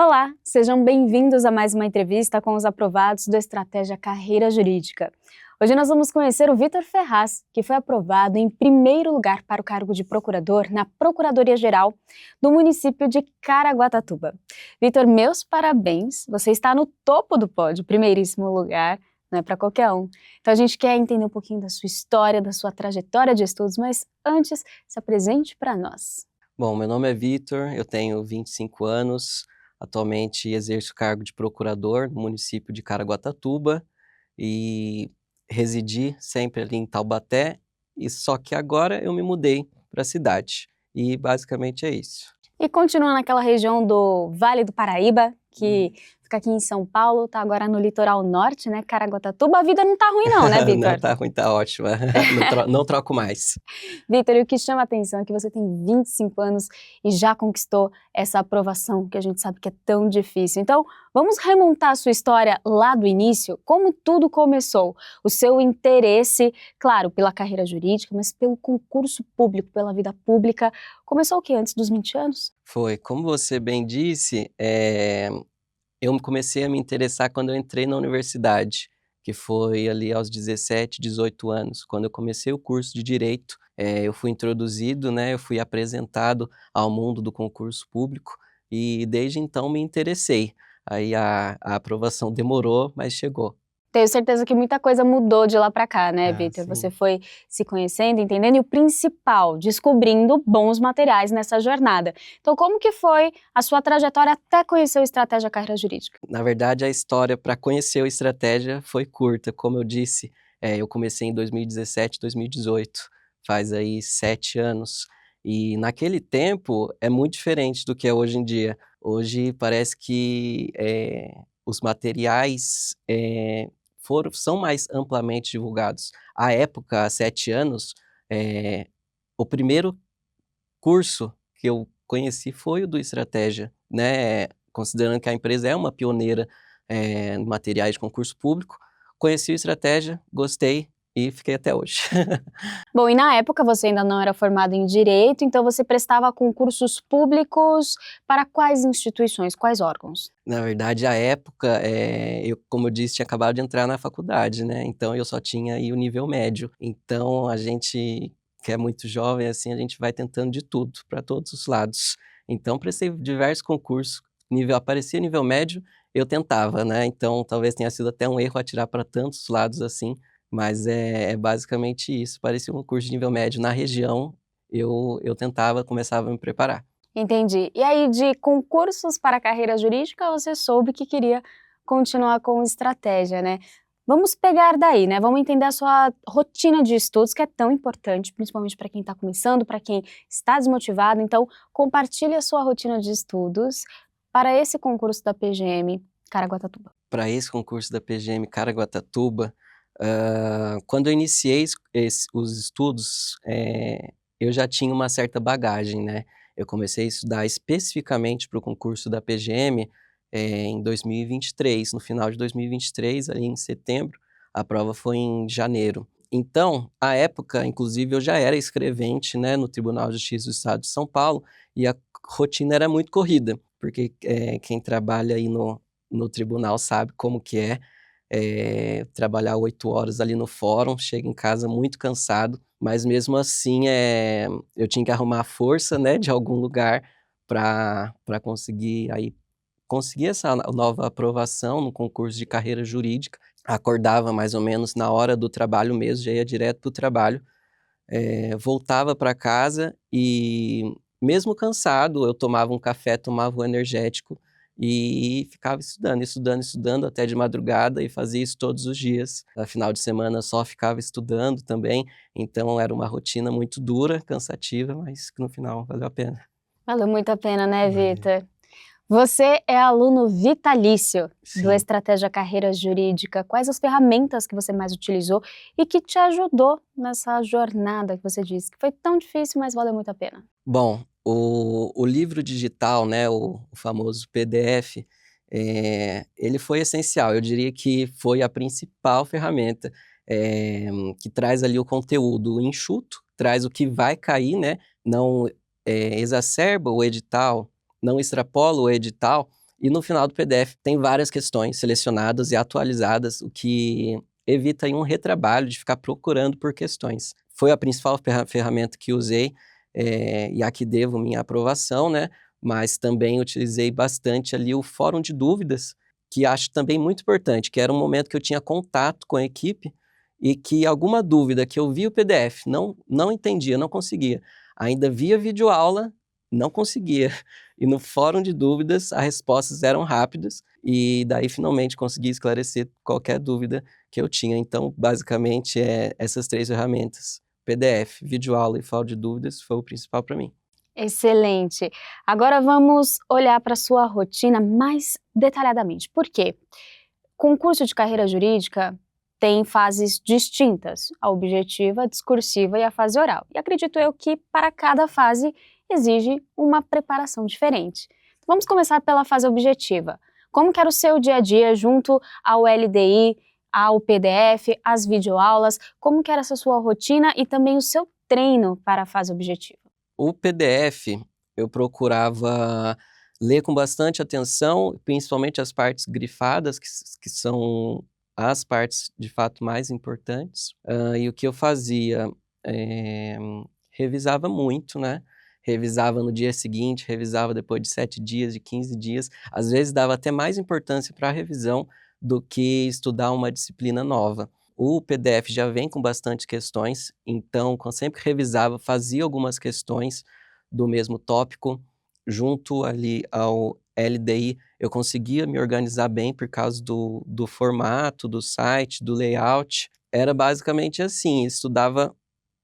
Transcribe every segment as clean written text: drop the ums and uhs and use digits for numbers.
Olá, sejam bem-vindos a mais uma entrevista com os aprovados do Estratégia Carreira Jurídica. Hoje nós vamos conhecer o Vitor Ferraz, que foi aprovado em primeiro lugar para o cargo de procurador na Procuradoria-Geral do município de Caraguatatuba. Vitor, meus parabéns, você está no topo do pódio, primeiríssimo lugar, não é para qualquer um. Então a gente quer entender um pouquinho da sua história, da sua trajetória de estudos, mas antes, se apresente para nós. Bom, meu nome é Vitor, eu tenho 25 anos, atualmente exerço o cargo de procurador no município de Caraguatatuba e residi sempre ali em Taubaté, e só que agora eu me mudei para a cidade, e basicamente é isso. E continua naquela região do Vale do Paraíba, que fica aqui em São Paulo, tá agora no litoral norte, né, Caraguatatuba. A vida não tá ruim não, né, Não, Vitor? tá ruim, tá ótima, não troco mais. Vitor, e o que chama a atenção é que você tem 25 anos e já conquistou essa aprovação, que a gente sabe que é tão difícil. Então, vamos remontar a sua história lá do início, como tudo começou. O seu interesse, claro, pela carreira jurídica, mas pelo concurso público, pela vida pública. Começou o quê? Antes dos 20 anos? Foi, como você bem disse, eu comecei a me interessar quando eu entrei na universidade, que foi ali aos 17, 18 anos, quando eu comecei o curso de Direito. Eu fui introduzido, né, eu fui apresentado ao mundo do concurso público e desde então me interessei. Aí a aprovação demorou, mas chegou. Tenho certeza que muita coisa mudou de lá para cá, né, Ah, Vitor? Você sim. foi se conhecendo, entendendo e o principal, descobrindo bons materiais nessa jornada. Então, como que foi a sua trajetória até conhecer o Estratégia Carreira Jurídica? Na verdade, a história para conhecer o Estratégia foi curta, como eu disse, eu comecei em 2017, 2018, faz aí 7 anos, e naquele tempo é muito diferente do que é hoje em dia. Hoje parece que, os materiais, são mais amplamente divulgados. À época, há 7 anos, o primeiro curso que eu conheci foi o do Estratégia, né, considerando que a empresa é uma pioneira, em materiais de concurso público, conheci o Estratégia, gostei e fiquei até hoje. Bom, e na época você ainda não era formado em Direito, então você prestava concursos públicos para quais instituições, quais órgãos? Na verdade, à época, eu, como eu disse, tinha acabado de entrar na faculdade, né, então eu só tinha aí o nível médio. Então a gente que é muito jovem, assim, a gente vai tentando de tudo, para todos os lados. Então prestei diversos concursos, aparecia nível médio, eu tentava, né, então talvez tenha sido até um erro atirar para tantos lados assim, mas é basicamente isso, parecia um curso de nível médio na região, eu tentava, começava a me preparar. Entendi. E aí, de concursos para a carreira jurídica, você soube que queria continuar com estratégia, né? Vamos pegar daí, né? Vamos entender a sua rotina de estudos, que é tão importante, principalmente para quem está começando, para quem está desmotivado. Então, compartilhe a sua rotina de estudos para esse concurso da PGM Caraguatatuba. Para esse concurso da PGM Caraguatatuba, quando eu iniciei os estudos, eu já tinha uma certa bagagem, né. Eu comecei a estudar especificamente para o concurso da PGM, em 2023, no final de 2023, ali em setembro, a prova foi em janeiro. Então, à época, inclusive, eu já era escrevente, né, no Tribunal de Justiça do Estado de São Paulo, e a rotina era muito corrida, porque, quem trabalha aí no tribunal sabe como que é, trabalhar 8 horas ali no fórum, chega em casa muito cansado, mas mesmo assim, eu tinha que arrumar força, né, de algum lugar para conseguir essa nova aprovação no concurso de carreira jurídica. Acordava mais ou menos na hora do trabalho mesmo, já ia direto para o trabalho, voltava para casa e, mesmo cansado, eu tomava um café, tomava um energético e ficava estudando, estudando, estudando até de madrugada e fazia isso todos os dias. No final de semana só ficava estudando também, então era uma rotina muito dura, cansativa, mas que no final valeu a pena. Valeu muito a pena, né, Valeu. Vitor? Você é aluno vitalício do Sim. Estratégia Carreira Jurídica. Quais as ferramentas que você mais utilizou e que te ajudou nessa jornada que você disse que foi tão difícil, mas valeu muito a pena? Bom, o livro digital, né, o famoso PDF, ele foi essencial. Eu diria que foi a principal ferramenta, que traz ali o conteúdo enxuto, traz o que vai cair, né, não, exacerba o edital, não extrapola o edital, E no final do PDF tem várias questões selecionadas e atualizadas, o que evita aí um retrabalho de ficar procurando por questões. Foi a principal ferramenta que usei, e a que devo minha aprovação, né? Mas também utilizei bastante ali o fórum de dúvidas, que acho também muito importante, que era um momento que eu tinha contato com a equipe e que alguma dúvida que eu vi o PDF, não entendia, não conseguia, ainda via videoaula, não conseguia. E no fórum de dúvidas, as respostas eram rápidas e daí finalmente consegui esclarecer qualquer dúvida que eu tinha. Então, basicamente, essas 3 ferramentas, PDF, videoaula e fórum de dúvidas, foi o principal para mim. Excelente. Agora vamos olhar para a sua rotina mais detalhadamente. Por quê? Concurso de carreira jurídica tem fases distintas, a objetiva, a discursiva e a fase oral. E acredito eu que para cada fase exige uma preparação diferente. Vamos começar pela fase objetiva. Como que era o seu dia a dia junto ao LDI, ao PDF, às videoaulas? Como que era essa sua rotina e também o seu treino para a fase objetiva? O PDF, eu procurava ler com bastante atenção, principalmente as partes grifadas, que são as partes, de fato, mais importantes. E o que eu fazia? Revisava muito, né? Revisava no dia seguinte, revisava depois de 7 dias, de 15 dias. Às vezes dava até mais importância para a revisão do que estudar uma disciplina nova. O PDF já vem com bastante questões, então, quando sempre revisava, fazia algumas questões do mesmo tópico, junto ali ao LDI, eu conseguia me organizar bem por causa do formato, do site, do layout. Era basicamente assim, estudava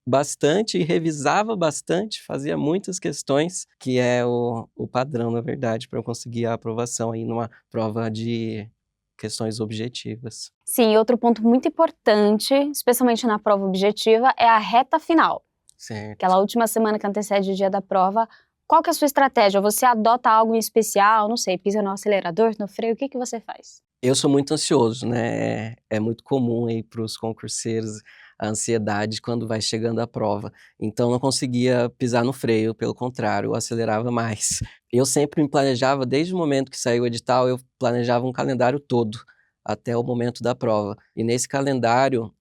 bastante e revisava bastante, fazia muitas questões, que é o padrão, na verdade, para eu conseguir a aprovação aí numa prova de questões objetivas. Sim, outro ponto muito importante, especialmente na prova objetiva, é a reta final. Certo. Aquela última semana que antecede o dia da prova. Qual que é a sua estratégia? Você adota algo em especial? Não sei, pisa no acelerador, no freio, o que que você faz? Eu sou muito ansioso, né? É muito comum aí para os concurseiros a ansiedade quando vai chegando a prova. Então não conseguia pisar no freio, pelo contrário, eu acelerava mais. Eu sempre me planejava, desde o momento que saiu o edital, eu planejava um calendário todo, até o momento da prova. E nesse calendário,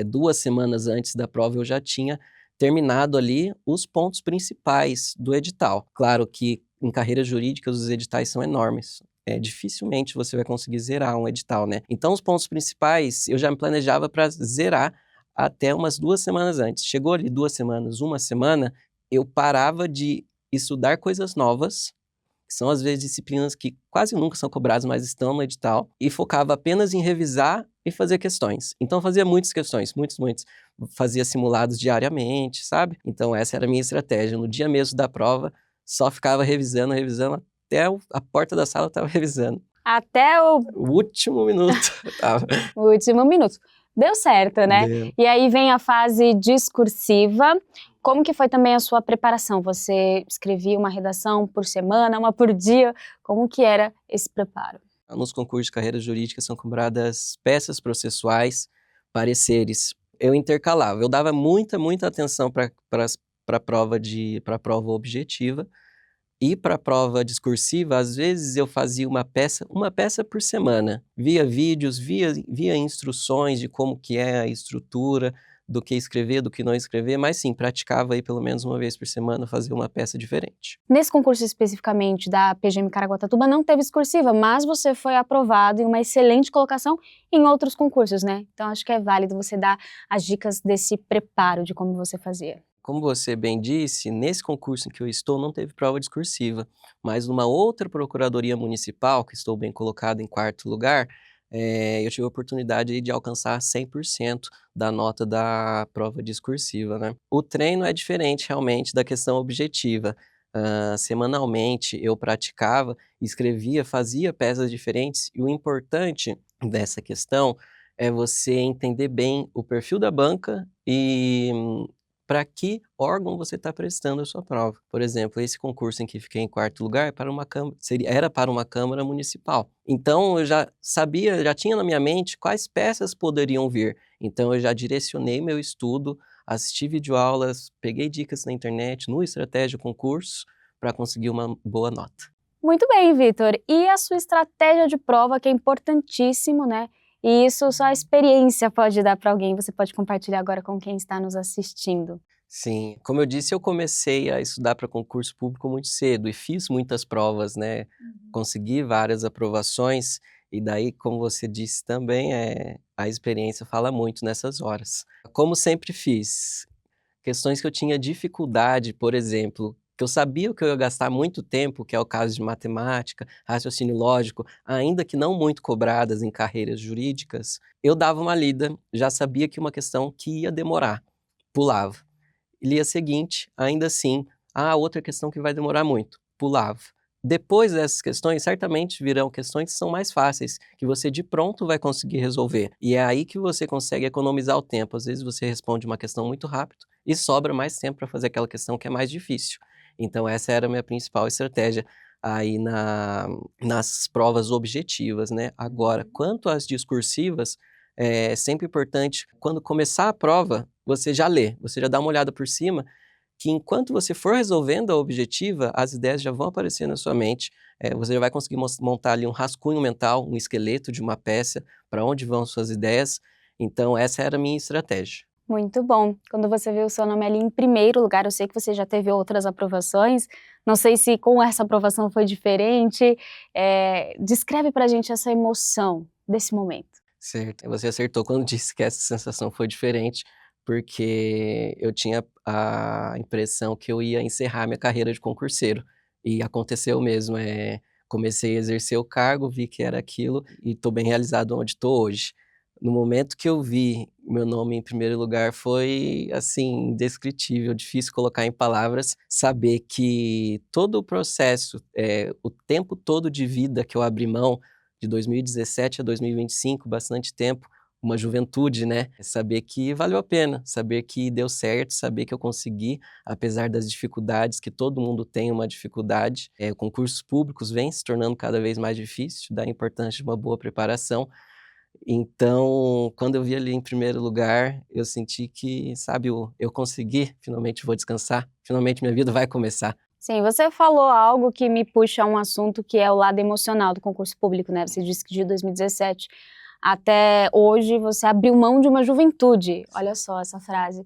2 semanas antes da prova, eu já tinha terminado ali os pontos principais do edital. Claro que em carreira jurídica os editais são enormes. Dificilmente você vai conseguir zerar um edital, né? Então, os pontos principais, eu já me planejava para zerar até umas 2 semanas antes. Chegou ali 2 semanas, 1 semana, eu parava de estudar coisas novas, que são às vezes disciplinas que quase nunca são cobradas, mas estão no edital, e focava apenas em revisar e fazer questões. Então, eu fazia muitas questões, muitos. Fazia simulados diariamente, sabe? Então, essa era a minha estratégia. No dia mesmo da prova, só ficava revisando, até a porta da sala eu estava revisando. Até o O último minuto eu tava. último minuto. Deu certo, né? Deu. E aí vem a fase discursiva. Como que foi também a sua preparação? Você escrevia uma redação por semana, uma por dia? Como que era esse preparo? Nos concursos de carreira jurídica são cobradas peças processuais, pareceres. Eu intercalava, eu dava muita atenção para a prova objetiva. E para a prova discursiva, às vezes eu fazia uma peça por semana. Via vídeos, via instruções de como que é a estrutura, do que escrever, do que não escrever, mas sim, praticava aí pelo menos uma vez por semana fazer uma peça diferente. Nesse concurso especificamente da PGM Caraguatatuba não teve discursiva, mas você foi aprovado em uma excelente colocação em outros concursos, né? Então acho que é válido você dar as dicas desse preparo de como você fazia. Como você bem disse, nesse concurso em que eu estou não teve prova discursiva, mas numa outra procuradoria municipal, que estou bem colocado em 4º lugar, eu tive a oportunidade aí de alcançar 100% da nota da prova discursiva, né? O treino é diferente realmente da questão objetiva. Semanalmente eu praticava, escrevia, fazia peças diferentes e o importante dessa questão é você entender bem o perfil da banca e para que órgão você está prestando a sua prova. Por exemplo, esse concurso em que fiquei em 4º lugar era para uma Câmara Municipal. Então, eu já sabia, já tinha na minha mente quais peças poderiam vir. Então, eu já direcionei meu estudo, assisti videoaulas, peguei dicas na internet, no Estratégia Concurso, para conseguir uma boa nota. Muito bem, Vitor. E a sua estratégia de prova, que é importantíssimo, né? E isso só a experiência pode dar para alguém. Você pode compartilhar agora com quem está nos assistindo. Sim, como eu disse, eu comecei a estudar para concurso público muito cedo e fiz muitas provas, né? Consegui várias aprovações e daí, como você disse também, a experiência fala muito nessas horas. Como sempre fiz, questões que eu tinha dificuldade, por exemplo, que eu sabia que eu ia gastar muito tempo, que é o caso de matemática, raciocínio lógico, ainda que não muito cobradas em carreiras jurídicas, eu dava uma lida, já sabia que uma questão que ia demorar, pulava. Lia a seguinte, ainda assim, outra questão que vai demorar muito, pulava. Depois dessas questões, certamente virão questões que são mais fáceis, que você de pronto vai conseguir resolver. E é aí que você consegue economizar o tempo. Às vezes você responde uma questão muito rápido e sobra mais tempo para fazer aquela questão que é mais difícil. Então essa era a minha principal estratégia aí nas provas objetivas, né? Agora, quanto às discursivas, é sempre importante, quando começar a prova, você já lê, você já dá uma olhada por cima, que enquanto você for resolvendo a objetiva, as ideias já vão aparecer na sua mente, você já vai conseguir montar ali um rascunho mental, um esqueleto de uma peça, para onde vão suas ideias. Então essa era a minha estratégia. Muito bom. Quando você vê o seu nome ali em primeiro lugar, eu sei que você já teve outras aprovações, não sei se com essa aprovação foi diferente. Descreve pra gente essa emoção desse momento. Certo, você acertou quando disse que essa sensação foi diferente, porque eu tinha a impressão que eu ia encerrar minha carreira de concurseiro, e aconteceu mesmo, comecei a exercer o cargo, vi que era aquilo, e estou bem realizado onde estou hoje. No momento que eu vi meu nome em primeiro lugar foi, assim, indescritível, difícil colocar em palavras, saber que todo o processo, o tempo todo de vida que eu abri mão, de 2017 a 2025, bastante tempo, uma juventude, né? Saber que valeu a pena, saber que deu certo, saber que eu consegui, apesar das dificuldades, que todo mundo tem uma dificuldade. Concursos públicos vêm se tornando cada vez mais difícil, da importância de uma boa preparação. Então, quando eu vi ali em primeiro lugar, eu senti que, sabe, eu consegui, finalmente vou descansar, finalmente minha vida vai começar. Sim, você falou algo que me puxa a um assunto que é o lado emocional do concurso público, né? Você disse que de 2017 até hoje você abriu mão de uma juventude. Olha só essa frase.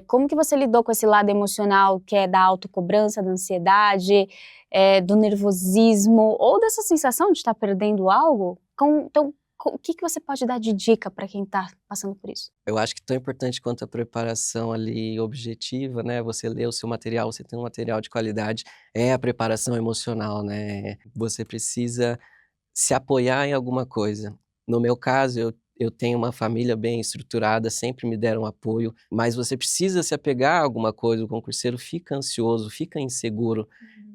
Como que você lidou com esse lado emocional, que é da autocobrança, da ansiedade, do nervosismo, ou dessa sensação de estar perdendo algo? Então, o que você pode dar de dica para quem está passando por isso? Eu acho que tão importante quanto a preparação ali objetiva, né, você lê o seu material, você tem um material de qualidade, é a preparação emocional, né. Você precisa se apoiar em alguma coisa. No meu caso, eu tenho uma família bem estruturada, sempre me deram apoio, mas você precisa se apegar a alguma coisa, o concurseiro fica ansioso, fica inseguro,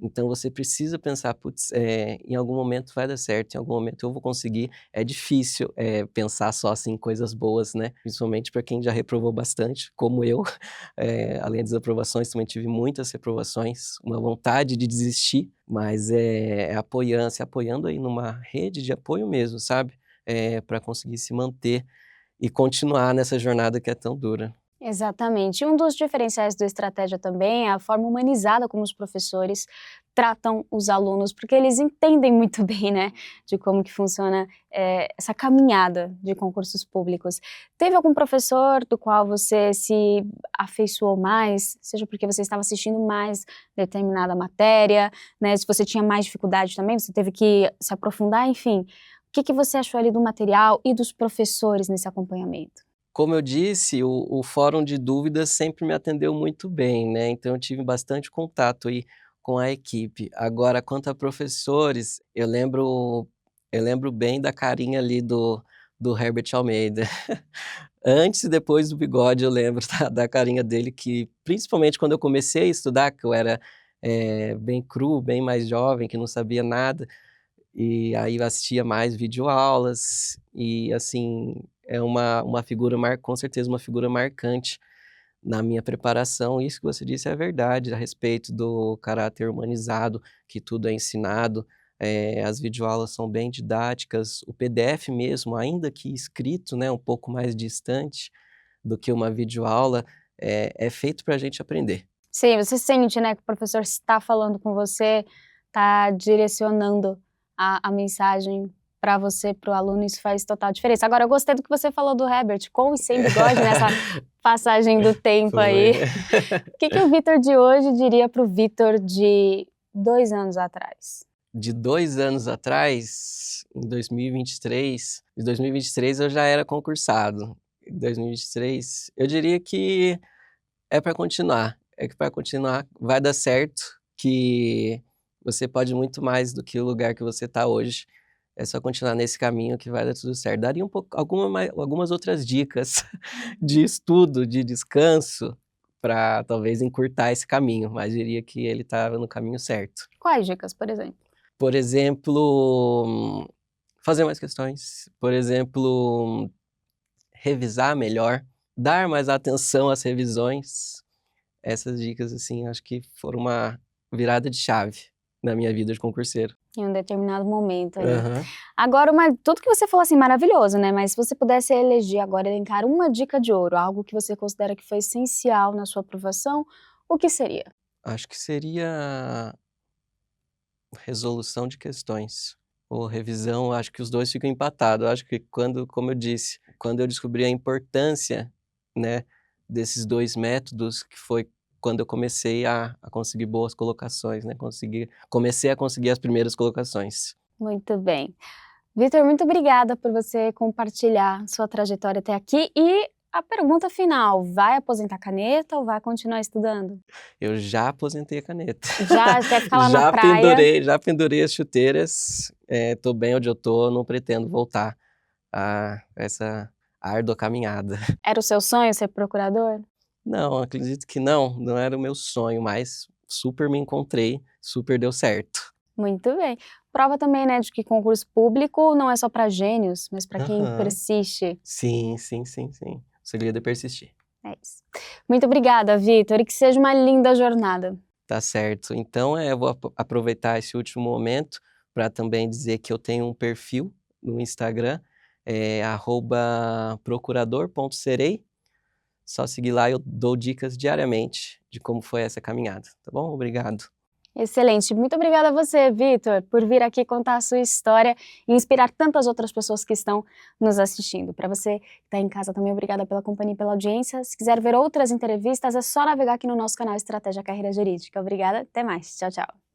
então você precisa pensar: "Putz, em algum momento vai dar certo, em algum momento eu vou conseguir". É difícil, pensar só, assim, em coisas boas, né, principalmente para quem já reprovou bastante, como eu, além das aprovações, também tive muitas reprovações, uma vontade de desistir, mas se apoiando aí numa rede de apoio mesmo, sabe, para conseguir se manter e continuar nessa jornada que é tão dura. Exatamente. E um dos diferenciais do Estratégia também é a forma humanizada como os professores tratam os alunos, porque eles entendem muito bem, né, de como que funciona essa caminhada de concursos públicos. Teve algum professor do qual você se afeiçoou mais, seja porque você estava assistindo mais determinada matéria, né, se você tinha mais dificuldade também, você teve que se aprofundar, enfim. O que você achou ali do material e dos professores nesse acompanhamento? Como eu disse, o fórum de dúvidas sempre me atendeu muito bem, né, então eu tive bastante contato aí com a equipe. Agora quanto a professores, eu lembro bem da carinha ali do Herbert Almeida. Antes e depois do bigode eu lembro da carinha dele que, principalmente quando eu comecei a estudar, que eu era, bem cru, bem mais jovem, que não sabia nada, e aí eu assistia mais videoaulas e, assim, é uma figura com certeza uma figura marcante na minha preparação. Isso que você disse é verdade, a respeito do caráter humanizado, que tudo é ensinado, as videoaulas são bem didáticas, o PDF mesmo, ainda que escrito, né, um pouco mais distante do que uma videoaula, é feito para a gente aprender. Sim, você sente, né, que o professor está falando com você tá direcionando a mensagem para você, para o aluno, isso faz total diferença. Agora, eu gostei do que você falou do Herbert, com e sem bigode, nessa passagem do tempo aí. O que o Vitor de hoje diria para o Vitor de 2 anos atrás? De 2 anos atrás, em 2023, em 2023 eu já era concursado. Em 2023, eu diria que é para continuar, vai dar certo, que você pode muito mais do que o lugar que você está hoje. É só continuar nesse caminho que vai dar tudo certo. Daria algumas outras dicas de estudo, de descanso, para talvez encurtar esse caminho, mas diria que ele estava no caminho certo. Quais dicas, por exemplo? Por exemplo, fazer mais questões. Por exemplo, revisar melhor, dar mais atenção às revisões. Essas dicas, assim, acho que foram uma virada de chave na minha vida de concurseiro. Em um determinado momento aí. Aham. Agora, tudo que você falou assim, maravilhoso, né? Mas se você pudesse eleger agora, elencar uma dica de ouro, algo que você considera que foi essencial na sua aprovação, o que seria? Acho que seria resolução de questões ou revisão, acho que os dois ficam empatados. Acho que como eu disse, quando eu descobri a importância, né, desses 2 métodos, que foi quando eu comecei a conseguir boas colocações, né, comecei a conseguir as primeiras colocações. Muito bem. Vitor, muito obrigada por você compartilhar sua trajetória até aqui. E a pergunta final, vai aposentar a caneta ou vai continuar estudando? Eu já aposentei a caneta. Já quer ficar lá na praia? Já pendurei as chuteiras, tô bem onde eu tô, não pretendo voltar a essa árdua caminhada. Era o seu sonho ser procurador? Não, acredito que não era o meu sonho, mas super me encontrei, super deu certo. Muito bem. Prova também, né, de que concurso público não é só para gênios, mas para quem Aham. persiste. Sim. O segredo é persistir. É isso. Muito obrigada, Vitor, e que seja uma linda jornada. Tá certo. Então, eu vou aproveitar esse último momento para também dizer que eu tenho um perfil no Instagram, @procurador.serei. Só seguir lá, eu dou dicas diariamente de como foi essa caminhada, tá bom? Obrigado. Excelente. Muito obrigada a você, Vitor, por vir aqui contar a sua história e inspirar tantas outras pessoas que estão nos assistindo. Para você que está em casa também, obrigada pela companhia e pela audiência. Se quiser ver outras entrevistas, é só navegar aqui no nosso canal Estratégia Carreira Jurídica. Obrigada, até mais. Tchau, tchau.